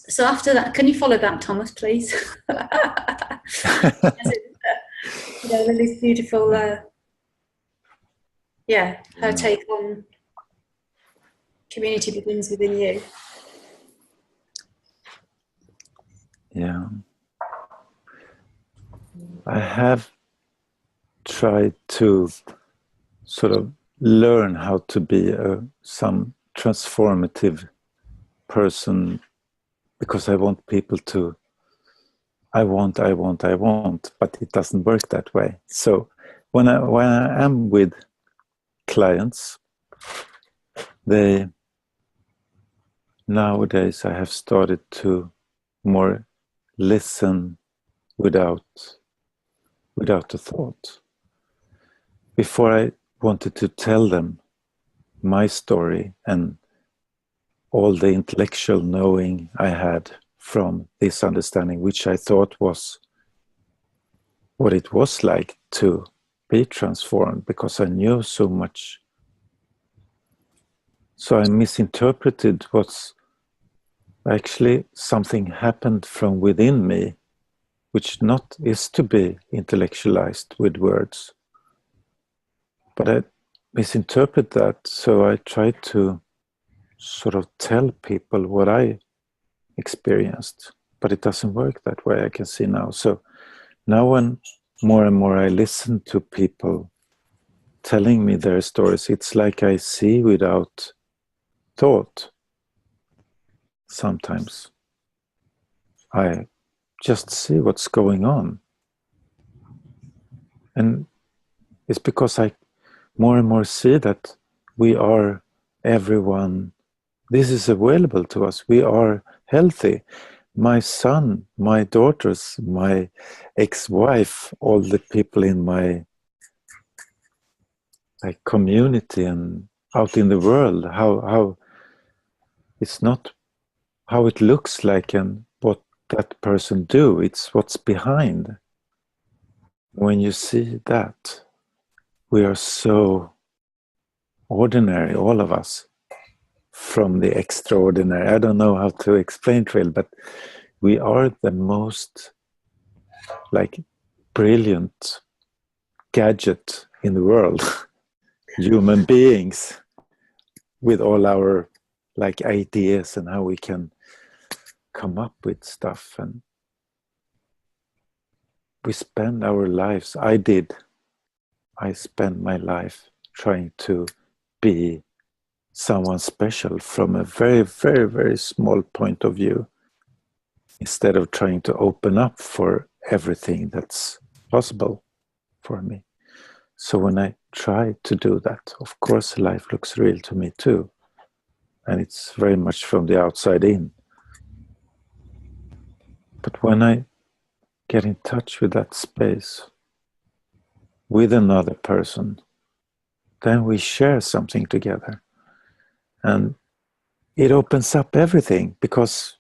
So after that, can you follow that, Thomas, please? Lily's beautiful. Her take on community begins within you. Yeah. I have tried to sort of learn how to be some transformative person, because I want people to, I want, but it doesn't work that way. So when I am with clients, nowadays I have started to more listen without a thought. Before, I wanted to tell them my story and all the intellectual knowing I had from this understanding, which I thought was what it was like to be transformed, because I knew so much. So I misinterpreted what's actually something happened from within me, which not is to be intellectualized with words. But I misinterpret that, so I try to sort of tell people what I experienced, but it doesn't work that way, I can see now. So now when more and more I listen to people telling me their stories, it's like I see without thought. Sometimes I just see what's going on. And it's because I more and more see that we are everyone. This is available to us. We are healthy. My son, my daughters, my ex-wife, all the people in my community and out in the world, how it's not how it looks like and what that person do, it's what's behind. When you see that, we are so ordinary, all of us, from the extraordinary. I don't know how to explain it, really, but we are the most like brilliant gadget in the world. Human beings, with all our like ideas and how we can come up with stuff, and we spend our lives, I spend my life trying to be someone special from a very, very, very small point of view, instead of trying to open up for everything that's possible for me. So when I try to do that, of course life looks real to me too, and it's very much from the outside in. But when I get in touch with that space with another person, then we share something together, and it opens up everything, because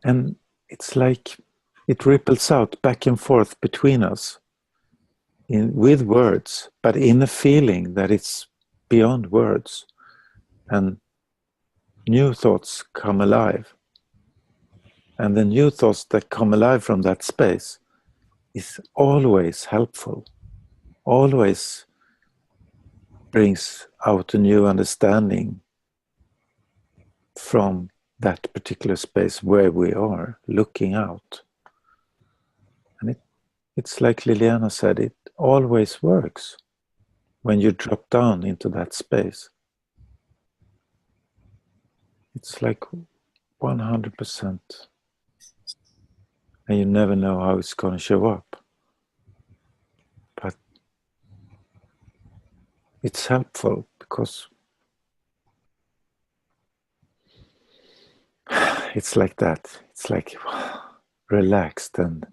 and it's like it ripples out back and forth between us with words, but in a feeling that it's beyond words, and new thoughts come alive. And the new thoughts that come alive from that space is always helpful, always brings out a new understanding from that particular space where we are looking out. And it's like Liliana said, it always works when you drop down into that space. It's like 100%. And you never know how it's going to show up. But it's helpful because it's like that. It's like relaxed and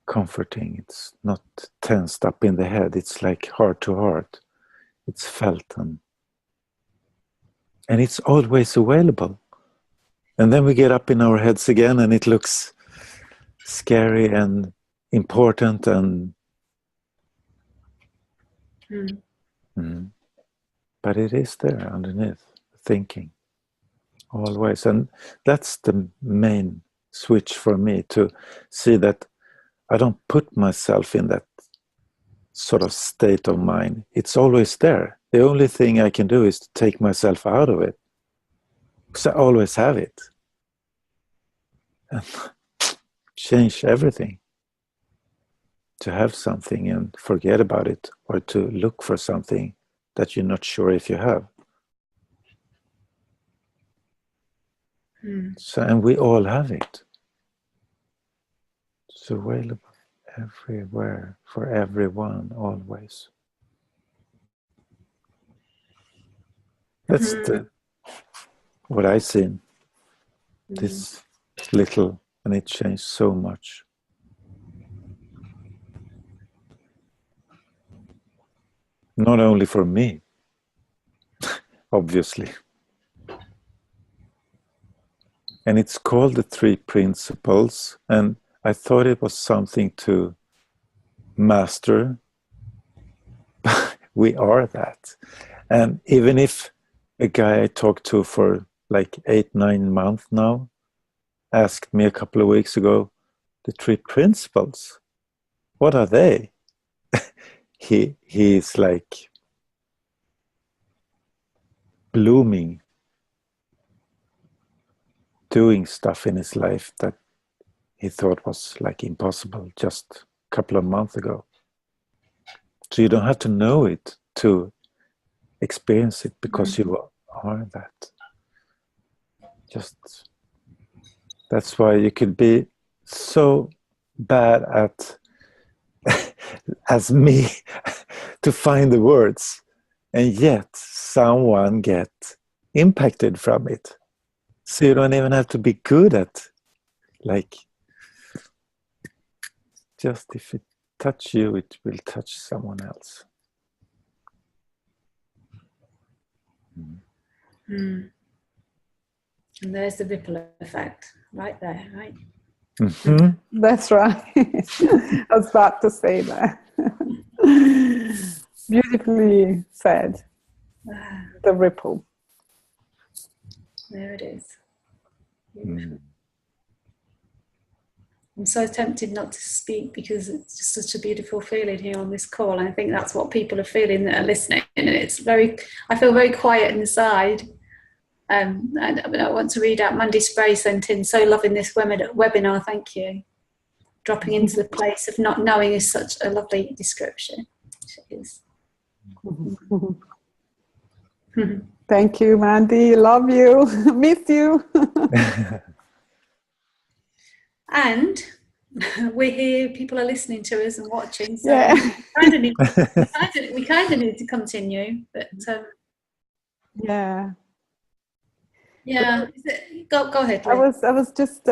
comforting. It's not tensed up in the head. It's like heart to heart. It's felt, and it's always available. And then we get up in our heads again, and it looks scary and important, and but it is there underneath thinking always. And that's the main switch for me, to see that I don't put myself in that sort of state of mind. It's always there. The only thing I can do is to take myself out of it, because I always have it, and change everything. To have something and forget about it, or to look for something that you're not sure if you have. So, and we all have it. It's available everywhere, for everyone, always. That's what I've seen. This little, and it changed so much. Not only for me, obviously. And it's called the 3 principles, and I thought it was something to master. We are that. And even if a guy I talked to for like 8-9 months now asked me a couple of weeks ago, the 3 principles, what are they? He's like blooming, doing stuff in his life that he thought was like impossible just a couple of months ago. So you don't have to know it to experience it, because you are that. Just, that's why you could be so bad at as me to find the words, and yet someone get impacted from it. So you don't even have to be good at, like, just if it touch you, it will touch someone else. Mm. And there's the ripple effect right there, right? Mm-hmm. That's right. I was about to say that. Beautifully said. The ripple. There it is. Beautiful. I'm so tempted not to speak because it's just such a beautiful feeling here on this call. And I think that's what people are feeling that are listening. And it's I feel very quiet inside. And I want to read out Mandy Spray sent in, so loving this webinar, thank you. Dropping into the place of not knowing is such a lovely description. It is. Thank you, Mandy. Love you. Miss you. And we're here, people are listening to us and watching, so Yeah. we kind of need to continue, but Yeah. yeah. Go ahead, Liz. I was just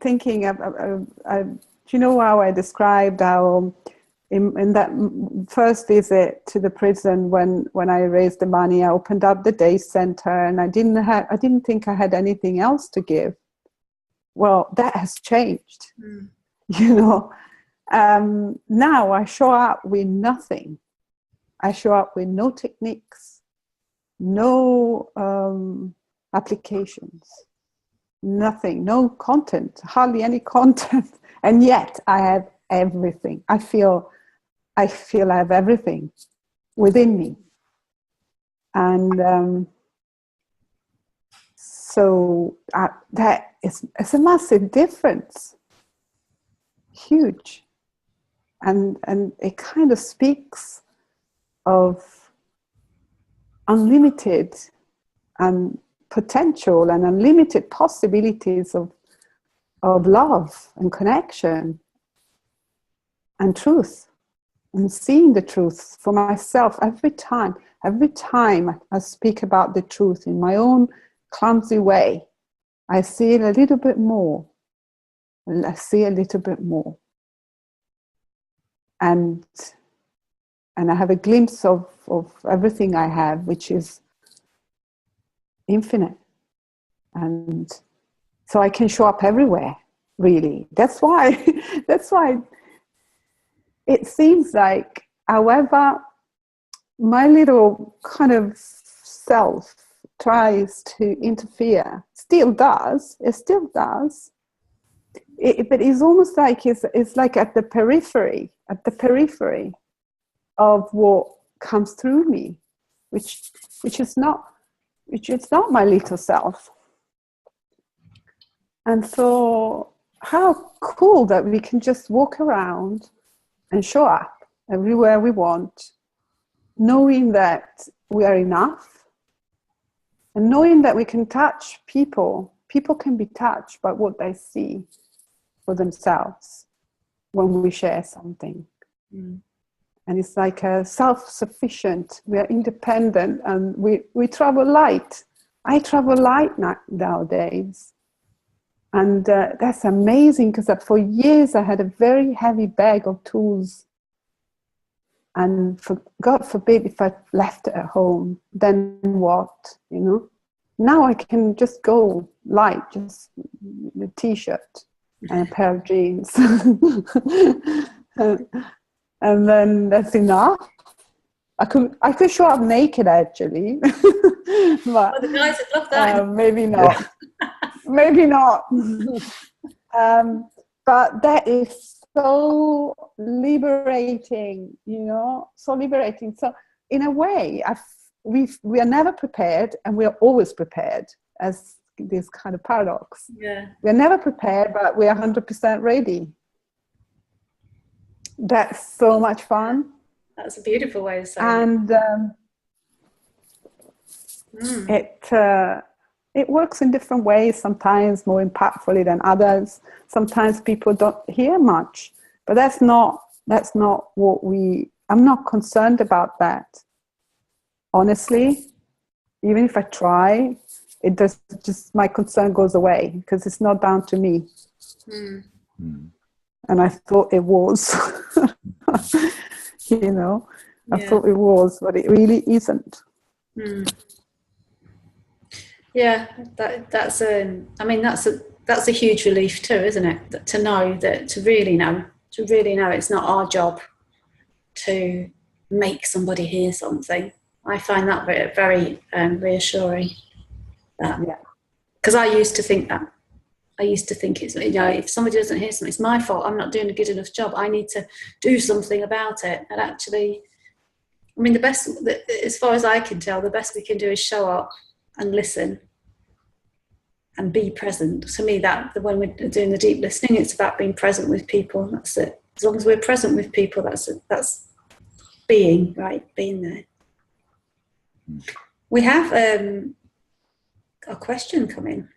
thinking of do you know how I described how in that first visit to the prison when I raised the money, I opened up the day center and I didn't think I had anything else to give. Well, that has changed. You know, now I show up with nothing. I show up with no techniques, no applications, nothing, no content, hardly any content, and yet I have everything. I feel I have everything within me, and so that it's a massive difference. Huge, and it kind of speaks of unlimited and potential and unlimited possibilities of love and connection and truth, and seeing the truth for myself every time I speak about the truth in my own clumsy way. I see it a little bit more. I see a little bit more, and I have a glimpse of everything I have, which is infinite, and so I can show up everywhere. Really, that's why it seems like, however my little kind of self tries to interfere, it still does. But it's almost like it's like at the periphery of what comes through me, which is not my little self. And so how cool that we can just walk around and show up everywhere we want, knowing that we are enough, and knowing that we can touch people. People can be touched by what they see for themselves when we share something. And it's like a self-sufficient, we are independent, and we travel light. I travel light nowadays. And that's amazing, because for years I had a very heavy bag of tools. And God forbid if I left it at home, then what, you know? Now I can just go light, just a t-shirt and a pair of jeans. And then that's enough. I could show up naked, actually. But the guys would love that. Maybe not. Maybe not. But that is so liberating, you know, so liberating. So in a way, we are never prepared, and we are always prepared, as this kind of paradox. Yeah. We are never prepared, but we are 100% ready. That's so much fun. That's a beautiful way of saying and it works in different ways, sometimes more impactfully than others. Sometimes people don't hear much, but that's not what I'm not concerned about that. Honestly, even if I try, it does just, my concern goes away, because it's not down to me. And I thought it was, you know, I thought it was, but it really isn't. Yeah, that's I mean, that's a huge relief too, isn't it? To know that, to really know it's not our job to make somebody hear something. I find that very, very reassuring. That, Yeah. because I used to think that. I used to think it's, if somebody doesn't hear something, it's my fault. I'm not doing a good enough job. I need to do something about it. And actually, I mean, as far as I can tell, the best we can do is show up and listen and be present. To me, that when we're doing the deep listening, it's about being present with people. That's it. As long as we're present with people, that's being, right, being there. We have a question coming.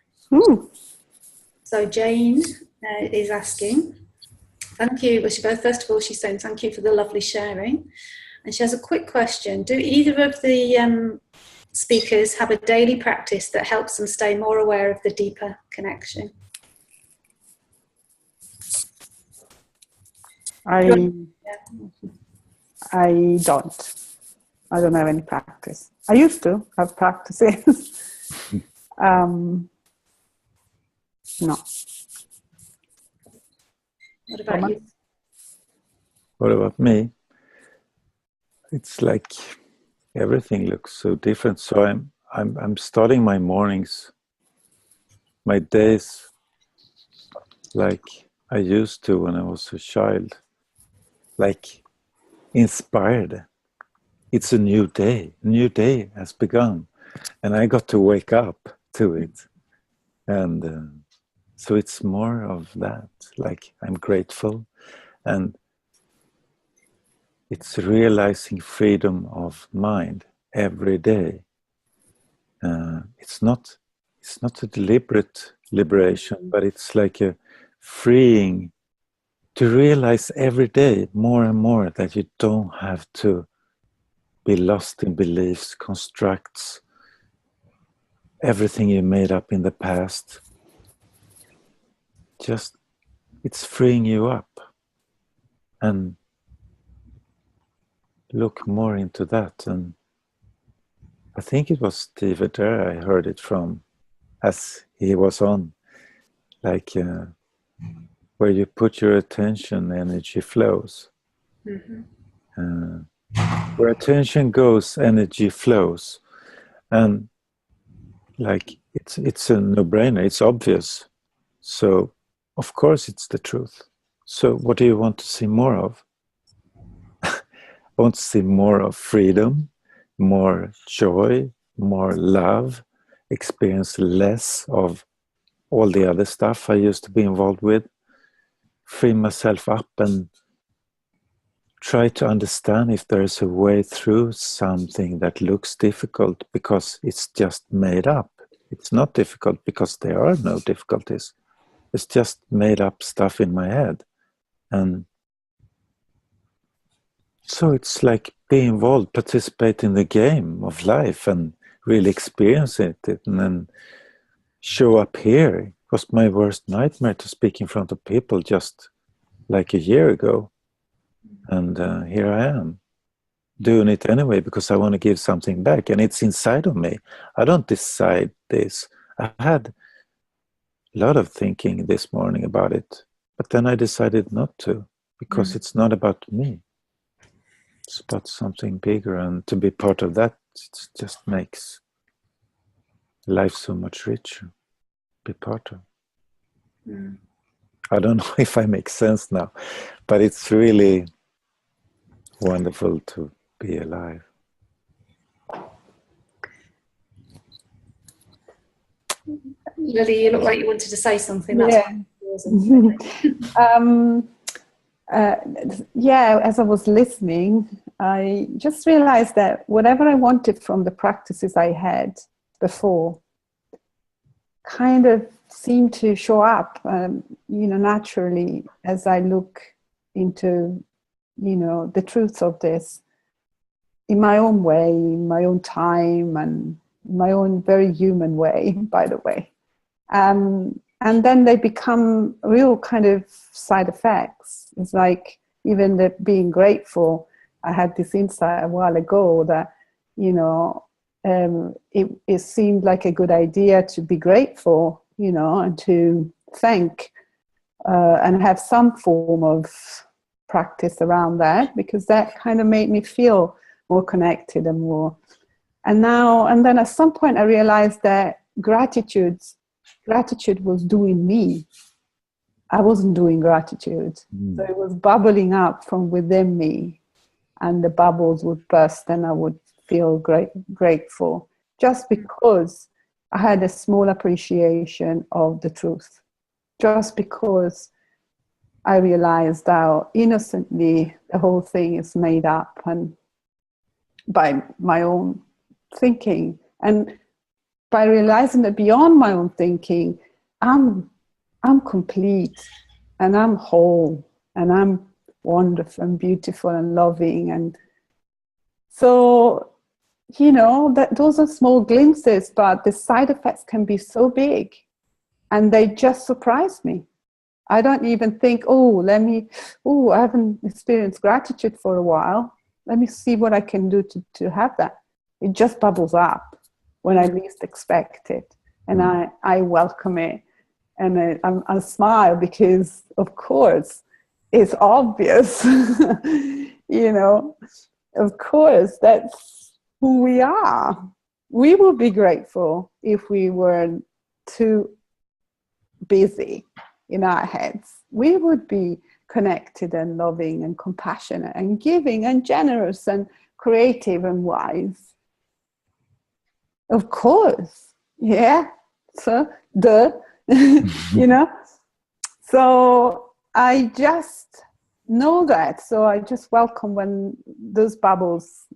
So Jane is asking, thank you. Well, first of all, she's saying thank you for the lovely sharing. And she has a quick question. Do either of the speakers have a daily practice that helps them stay more aware of the deeper connection? I don't. I don't have any practice. I used to have practices. No. What about you? What about me? It's like everything looks so different. So I'm starting my mornings, my days, like I used to when I was a child, like inspired. It's a new day. A new day has begun, and I got to wake up to it. And so it's more of that. Like I'm grateful, and it's realizing freedom of mind every day. It's not a deliberate liberation, but it's like a freeing to realize every day more and more that you don't have to be lost in beliefs, constructs, everything you made up in the past. Just, it's freeing you up. And look more into that. And I think it was Steve Adair I heard it from, as he was on, like where you put your attention, energy flows. Mm-hmm. Where attention goes, energy flows. And like it's a no-brainer, it's obvious. So of course it's the truth. So what do you want to see more of? I want to see more of freedom, more joy, more love, experience less of all the other stuff I used to be involved with, free myself up and try to understand if there's a way through something that looks difficult because it's just made up. It's not difficult because there are no difficulties. It's just made up stuff in my head. And so it's like be involved, participate in the game of life and really experience it and then show up here. It was my worst nightmare to speak in front of people just like a year ago. And here I am, doing it anyway because I want to give something back. And it's inside of me. I don't decide this. I had a lot of thinking this morning about it, but then I decided not to because it's not about me. It's about something bigger, and to be part of that, it just makes life so much richer. Be part of. I don't know if I make sense now, but it's really wonderful to be alive. Lily, you look like you wanted to say something. Yeah, as I was listening, I just realized that whatever I wanted from the practices I had before kind of seemed to show up, naturally as I look into, the truth of this in my own way, in my own time, and my own very human way, by the way. And then they become real kind of side effects. It's like even the being grateful. I had this insight a while ago that, it seemed like a good idea to be grateful, you know, and to thank and have some form of practice around that, because that kind of made me feel more connected and more. And then at some point I realized that gratitude was doing me. I wasn't doing gratitude. So it was bubbling up from within me, and the bubbles would burst and I would feel grateful just because I had a small appreciation of the truth, just because I realized how innocently the whole thing is made up and by my own thinking, and by realizing that beyond my own thinking, I'm complete and I'm whole and I'm wonderful and beautiful and loving. And so, you know, that those are small glimpses, but the side effects can be so big, and they just surprise me. I don't even think, I haven't experienced gratitude for a while. Let me see what I can do to have that. It just bubbles up when I least expect it. And I welcome it. And I smile because, of course, it's obvious. You know, of course, that's who we are. We would be grateful if we weren't too busy in our heads. We would be connected and loving and compassionate and giving and generous and creative and wise. Of course, yeah. So, you know. So I just know that. So I just welcome when those bubbles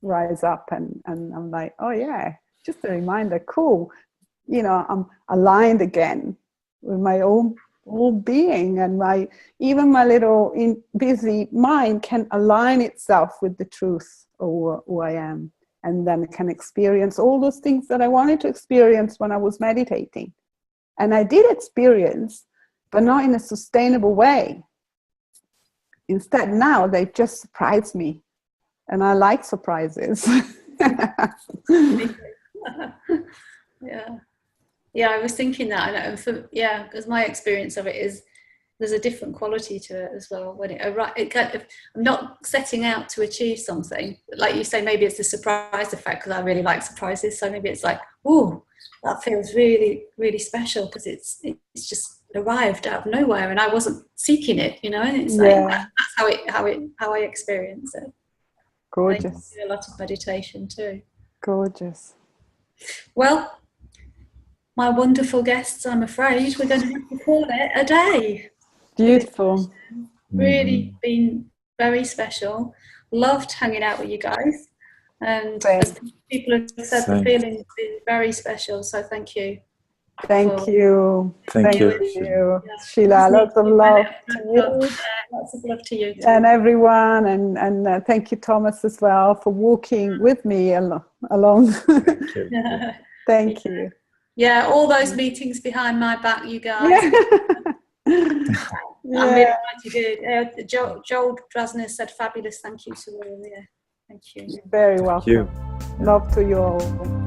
rise up, and I'm like, oh yeah, just a reminder, cool. You know, I'm aligned again with my own being, and even my little busy mind can align itself with the truth of who I am, and then can experience all those things that I wanted to experience when I was meditating. And I did experience, but not in a sustainable way. Instead, now they just surprise me, and I like surprises. Yeah, I was thinking that, and because my experience of it is there's a different quality to it as well. When I'm not setting out to achieve something, like you say, maybe it's the surprise effect, because I really like surprises. So maybe it's like, oh, that feels really, really special because it's just arrived out of nowhere, and I wasn't seeking it, you know. And it's like that's how I experience it. Gorgeous. I do a lot of meditation too. Gorgeous. Well, my wonderful guests, I'm afraid we're going to have to call it a day. Beautiful. Really been very special. Loved hanging out with you guys. And as people have said, the feeling's been very special. So thank you. Thank you. Thank you. Yeah. Sheila, lots of love to you. Lots of love to you too. And everyone. And thank you, Thomas, as well, for walking with me along. Thank you. Thank you. Yeah, all those meetings behind my back, you guys. Yeah. I'm really glad you did. Joel Drasner said fabulous. Thank you to all. Yeah, thank you. You're very welcome. You. Love to you all.